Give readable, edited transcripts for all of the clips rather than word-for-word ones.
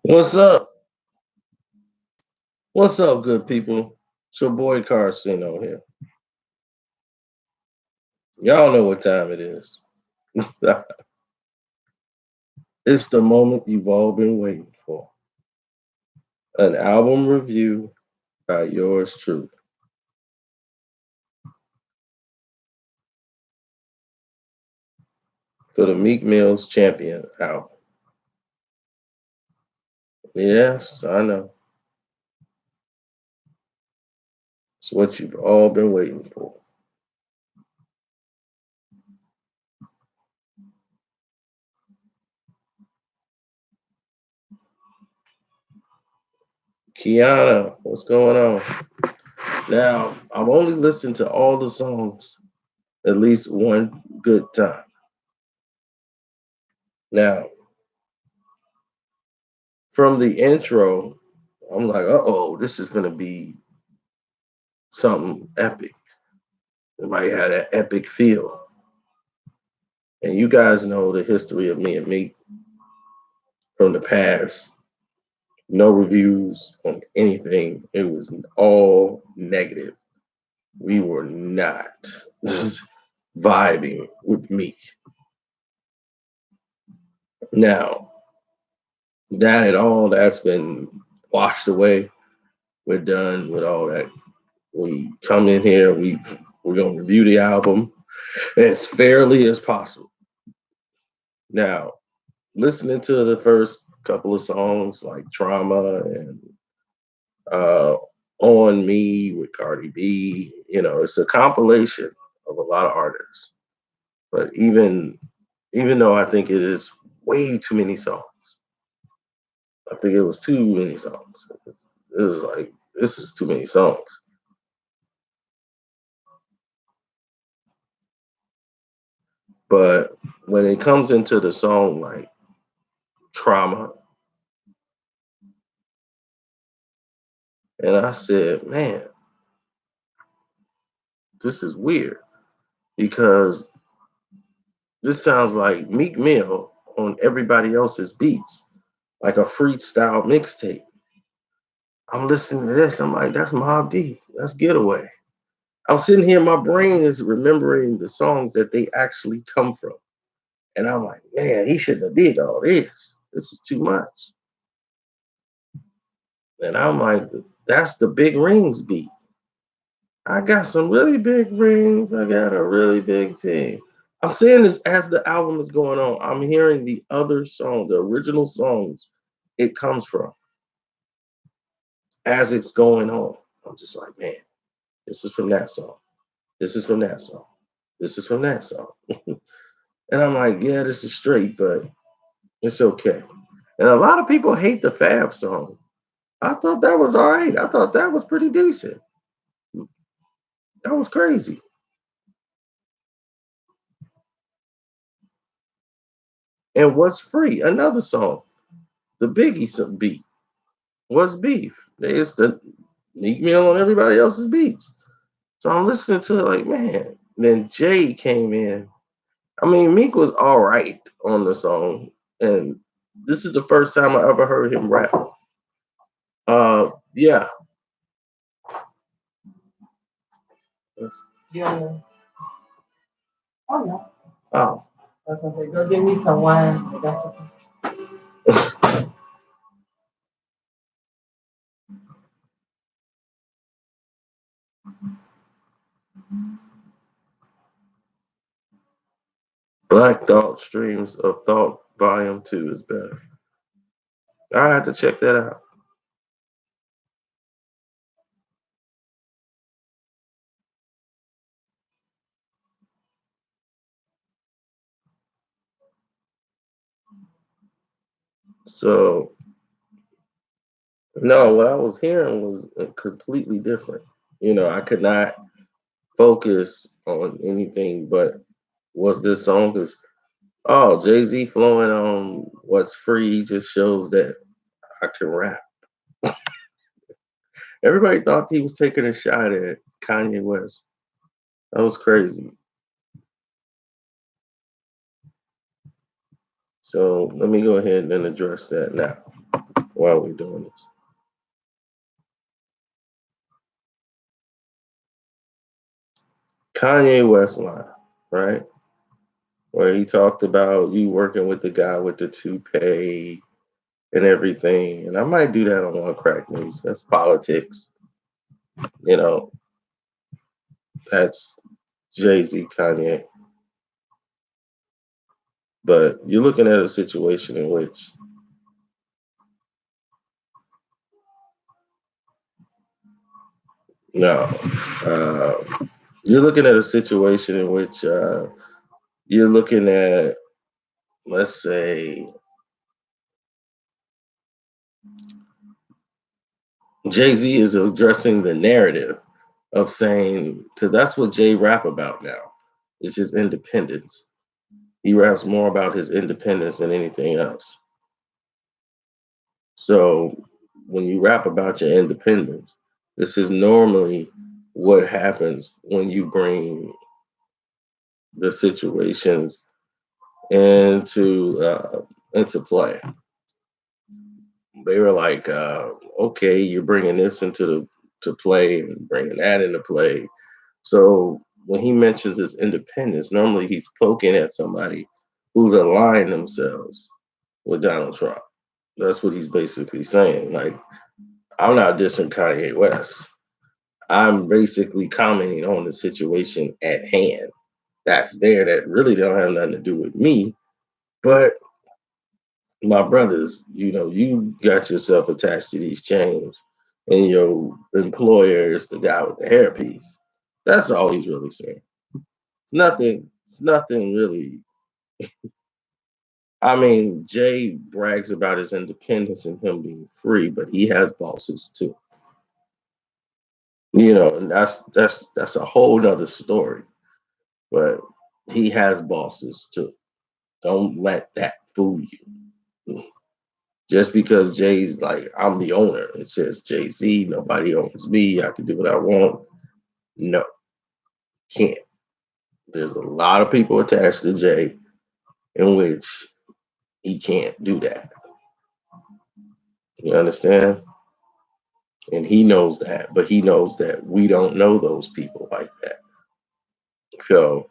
What's up? What's up, good people? It's your boy Carcino here. Y'all know what time it is. It's the moment you've all been waiting for. An album review by yours truly. For the Meek Mill's Champion album. Yes, I know. It's what you've all been waiting for. Kiana, what's going on? Now, I've only listened to all the songs at least one good time. Now, from the intro, I'm like, uh-oh, this is gonna be something epic. It might have that epic feel. And you guys know the history of me and Meek from the past. No reviews on anything. It was all negative. We were not vibing with Meek. Now, that's been washed away. We're done with all that. We come in here, we're gonna review the album as fairly as possible. Now, listening to the first couple of songs like Trauma and uh, On Me with Cardi B, it's a compilation of a lot of artists. But even though I think it is way too many songs, I think it was too many songs. It was like this is too many songs. But when it comes into the song like Trauma, and I said, man, this is weird because this sounds like Meek Mill on everybody else's beats, like a freestyle mixtape. I'm listening to this. I'm like, that's Mob D. That's Getaway. I'm sitting here, my brain is remembering the songs that they actually come from. And I'm like, man, he shouldn't have did all this. This is too much. And I'm like, that's the Big Rings beat. I got some really big rings. I got a really big team. I'm saying this as the album is going on. I'm hearing the other songs, the original songs it comes from as it's going on. I'm just like, man, this is from that song. This is from that song. This is from that song. And I'm like, yeah, this is straight, but it's okay. And a lot of people hate the Fab song. I thought that was all right. I thought that was pretty decent. That was crazy. And What's Free, another song. The Biggie beat. What's Beef? It's the Meek Mill on everybody else's beats. So I'm listening to it like, man. Then Jay came in. I mean, Meek was all right on the song. And this is the first time I ever heard him rap. Yeah. Yeah. Oh no. Oh. I was gonna say, go give me some wine. But that's okay. Black Thought Streams of Thought Volume 2 is better. I had to check that out. So, no, what I was hearing was completely different. I could not focus on anything but what's this song? Because, oh, Jay Z flowing on What's Free just shows that I can rap. Everybody thought he was taking a shot at Kanye West. That was crazy. So let me go ahead and address that now. while we're doing this. Kanye West line, right? Where he talked about you working with the guy with the toupee and everything. And I might do that on One Crack News. That's politics. You know, that's Jay-Z, Kanye. But you're looking at a situation in which no, you're looking at a situation in which you're looking at, let's say, Jay-Z is addressing the narrative of saying, because that's what Jay rap about now, is his independence. He raps more about his independence than anything else. So when you rap about your independence, this is normally what happens when you bring the situations into play. They were like, okay, you're bringing this into the to play and bringing that into play. So when he mentions his independence, normally he's poking at somebody who's aligned themselves with Donald Trump. That's what he's basically saying. Like, I'm not dissing Kanye West. I'm basically commenting on the situation at hand that's there that really don't have nothing to do with me. But my brothers, you got yourself attached to these chains, and your employer is the guy with the hairpiece. That's all he's really saying. It's nothing. It's nothing really. I mean, Jay brags about his independence and him being free, but he has bosses too. And that's a whole nother story. But he has bosses too. Don't let that fool you. Just because Jay's like, I'm the owner, it says Jay Z, nobody owns me, I can do what I want. No, can't. There's a lot of people attached to Jay in which he can't do that. You understand? And he knows that, but he knows that we don't know those people like that. So,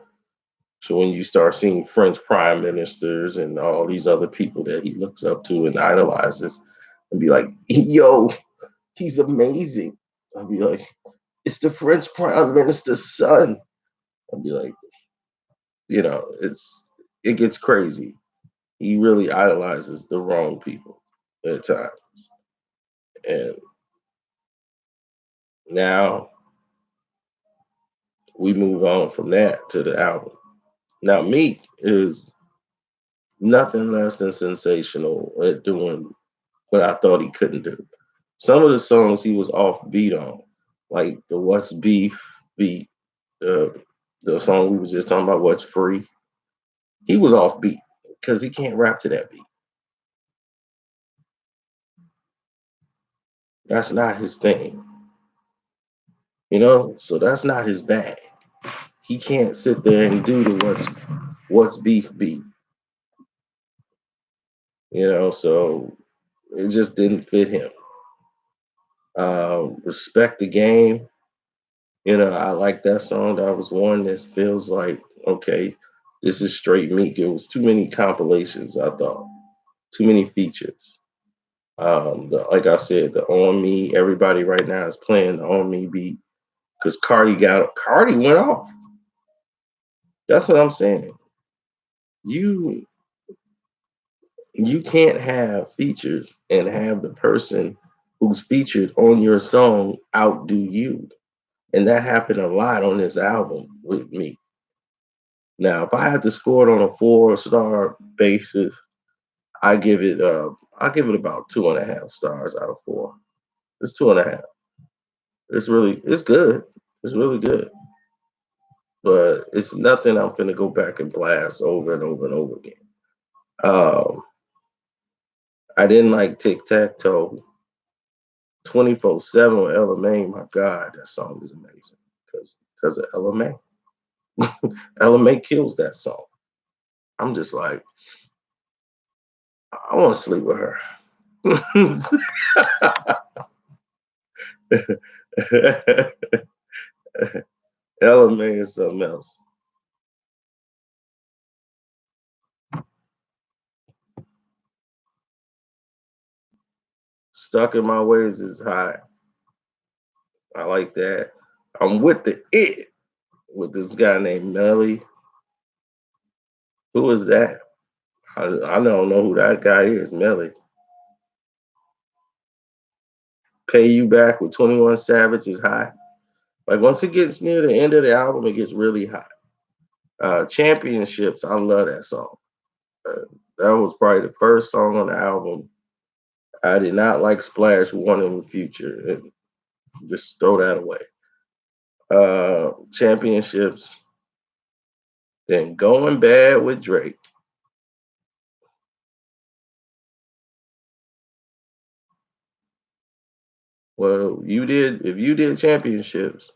so when you start seeing French prime ministers and all these other people that he looks up to and idolizes, and be like, yo, he's amazing. I'll be like, it's the French prime minister's son. I'll be like, it gets crazy. He really idolizes the wrong people at times. And now we move on from that to the album. Now Meek is nothing less than sensational at doing what I thought he couldn't do. Some of the songs he was off beat on, like the What's Beef beat, uh, the song we was just talking about, What's Free. He was off beat because he can't rap to that beat. That's not his thing, So that's not his bag. He can't sit there and do the what's beef beat, So it just didn't fit him. Respect the game. I like that song. That was one that feels like, okay, this is straight Meek. It was too many compilations, I thought. Too many features. Like I said, the On Me, everybody right now is playing the On Me beat because Cardi went off. That's what I'm saying. You you can't have features and have the person who's featured on your song outdo you. And that happened a lot on this album with me. Now, if I had to score it on a 4-star basis, I give it about 2.5 stars out of 4. It's 2.5. It's good. It's really good. But it's nothing I'm finna go back and blast over and over and over again. Um, I didn't like Tic Tac Toe 24/7 with LMA. My God, that song is amazing because of LMA. LMA kills that song. I'm just like, I want to sleep with her. LMA is something else. Stuck in my ways is hot. I like that. I'm with the it with this guy named Melly. Who is that? I don't know who that guy is. Melly. Pay You Back with 21 Savage is hot. Like once it gets near the end of the album, it gets really hot. Championships, I love that song. That was probably the first song on the album. I did not like Splash One in the Future. Just throw that away. Championships, then Going Bad with Drake. Well, if you did Championships,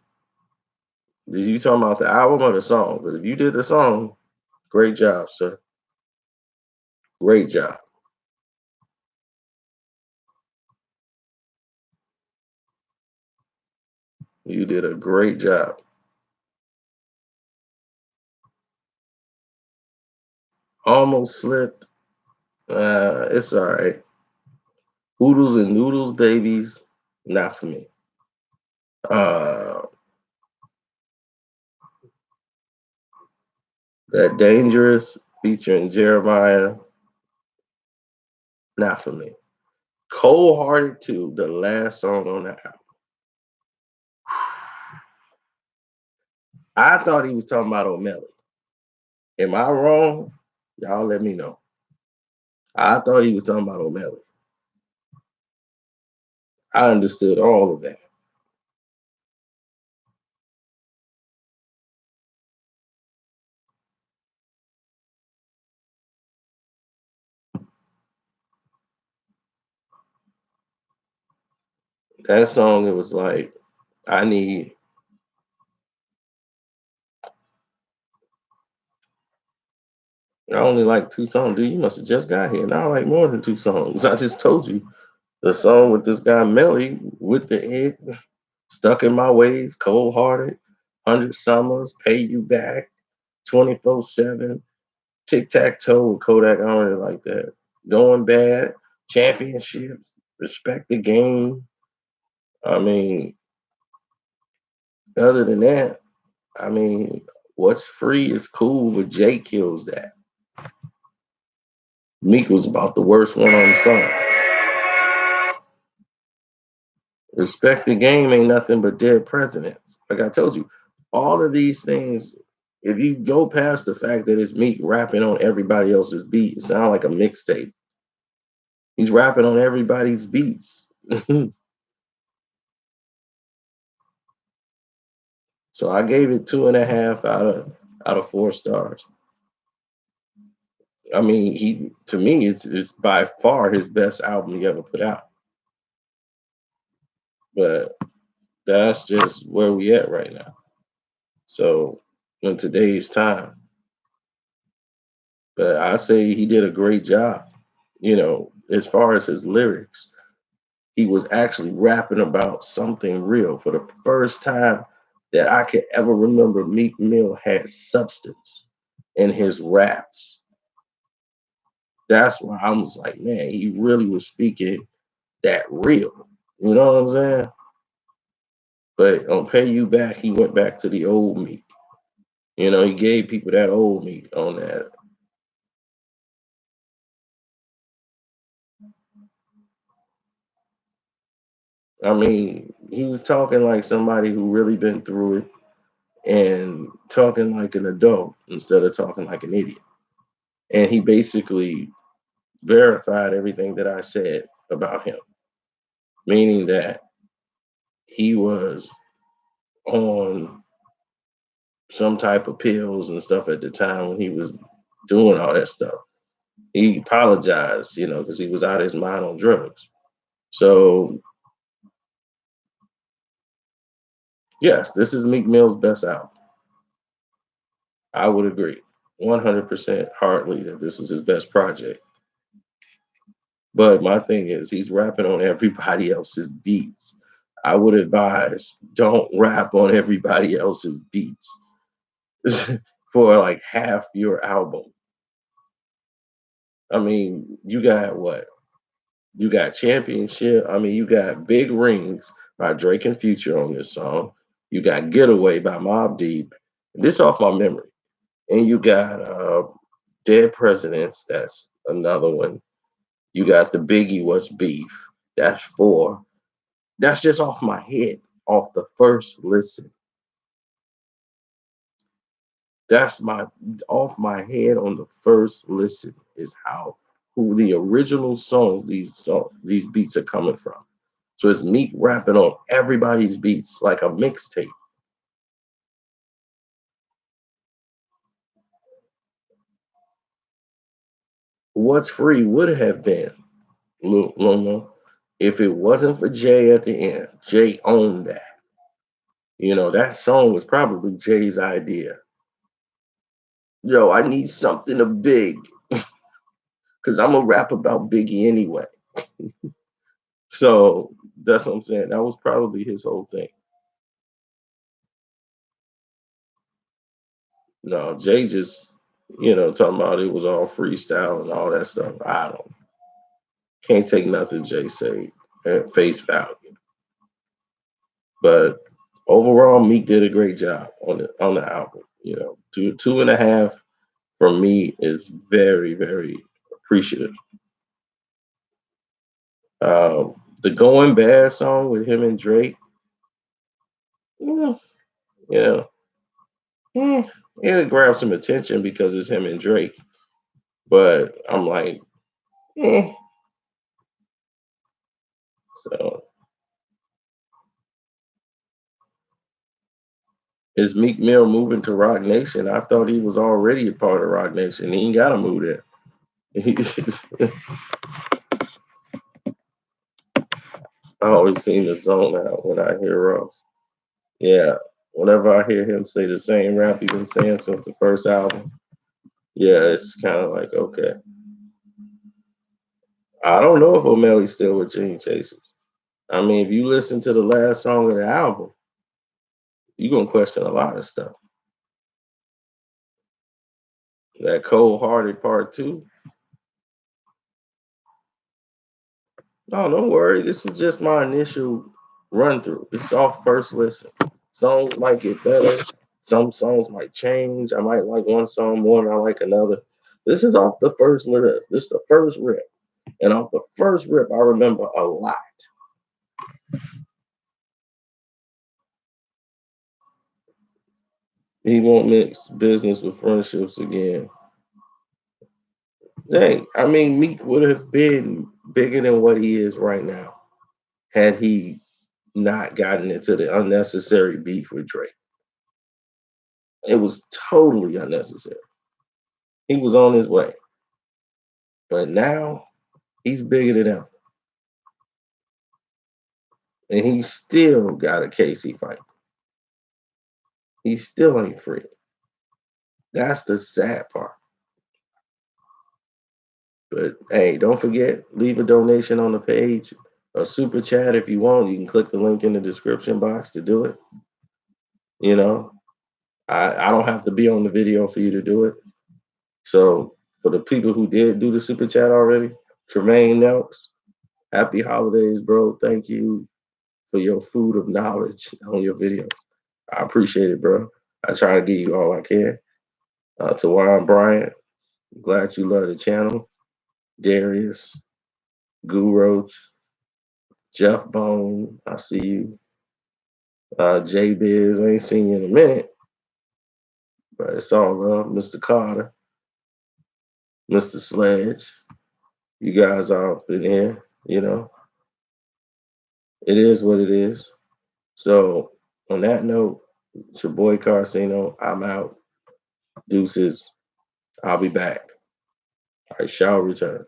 did you talking about the album or the song? Because if you did the song, great job, sir. Great job. You did a great job. Almost slipped. It's all right. Oodles and Noodles Babies, not for me. Uh, that Dangerous featuring Jeremiah, not for me. Cold Hearted 2, the last song on the album. I thought he was talking about O'Malley. Am I wrong? Y'all let me know. I thought he was talking about O'Malley. I understood all of that. That song, it was like, I need. I only like 2 songs. Dude, you must have just got here. Now I like more than 2 songs. I just told you. The song with this guy Melly with the hit, Stuck in My Ways, Cold Hearted, 100 Summers, Pay You Back, 24/7, Tic Tac Toe with Kodak. I don't really like that. Going Bad, Championships, Respect the Game. I mean, other than that, I mean, what's free is cool, but Jay kills that. Meek was about the worst one on the song. Respect the Game ain't nothing but dead presidents. Like I told you, all of these things, if you go past the fact that it's Meek rapping on everybody else's beat, it sounds like a mixtape. He's rapping on everybody's beats. So I gave it 2.5 out of 4 stars. I mean, he to me it's by far his best album he ever put out. But that's just where we at right now. So in today's time. But I say he did a great job. As far as his lyrics, he was actually rapping about something real for the first time that I could ever remember. Meek Mill had substance in his raps. That's why I was like, man, he really was speaking that real. You know what I'm saying? But on Pay You Back, he went back to the old Meek. He gave people that old Meek on that. I mean, he was talking like somebody who really been through it and talking like an adult instead of talking like an idiot. And he basically verified everything that I said about him, meaning that he was on some type of pills and stuff at the time when he was doing all that stuff. He apologized, because he was out of his mind on drugs. So, yes, this is Meek Mill's best album. I would agree 100% hardly that this is his best project. But my thing is, he's rapping on everybody else's beats. I would advise don't rap on everybody else's beats for like half your album. I mean, you got what? You got Championship. I mean, you got Big Rings by Drake and Future on this song. You got Getaway by Mobb Deep. This off my memory. And you got Dead Presidents. That's another one. You got the Biggie What's Beef. That's four. That's just off my head, off the first listen. That's my off my head on the first listen is how who the original these beats are coming from. So it's Meek rapping on everybody's beats like a mixtape. What's free would have been Luma if it wasn't for Jay at the end. Jay owned that. You know, that song was probably Jay's idea. Yo, I need something of big because I'm gonna rap about Biggie anyway. So that's what I'm saying. That was probably his whole thing. No, Jay just, talking about it was all freestyle and all that stuff. I don't can't take nothing Jay say at face value. But overall, Meek did a great job on the album. Two and a half from me is very, very appreciative. The Going Bad song with him and Drake, yeah, yeah, it grabbed some attention because it's him and Drake. But I'm like, eh. So is Meek Mill moving to Rock Nation? I thought he was already a part of Rock Nation. He ain't gotta move there. I always seem to zone out when I hear Ross. Yeah. Whenever I hear him say the same rap he's been saying since the first album, yeah, it's kind of like, okay. I don't know if O'Malley's still with Gene Chasers. I mean, if you listen to the last song of the album, you're gonna question a lot of stuff. That Cold Hearted Part 2. No, don't worry. This is just my initial run through. It's off first listen. Songs might get better. Some songs might change. I might like one song more than I like another. This is off the first rip. This is the first rip. And off the first rip, I remember a lot. He won't mix business with friendships again. Hey, I mean, Meek would have been bigger than what he is right now had he not gotten into the unnecessary beef with Drake. It was totally unnecessary. He was on his way. But now he's bigger than ever. And he still got a case he fight. He still ain't free. That's the sad part. But hey, don't forget, leave a donation on the page, a super chat if you want. You can click the link in the description box to do it. You know, I don't have to be on the video for you to do it. So for the people who did do the super chat already, Tremaine Nelks, happy holidays, bro. Thank you for your food of knowledge on your video. I appreciate it, bro. I try to give you all I can. To Warren Bryant, glad you love the channel. Darius, Guru Roach, Jeff Bone, I see you. J Biz, I ain't seen you in a minute, but it's all love. Mr. Carter, Mr. Sledge, you guys are up in here, It is what it is. So on that note, it's your boy Carcino. I'm out. Deuces. I'll be back. I shall return.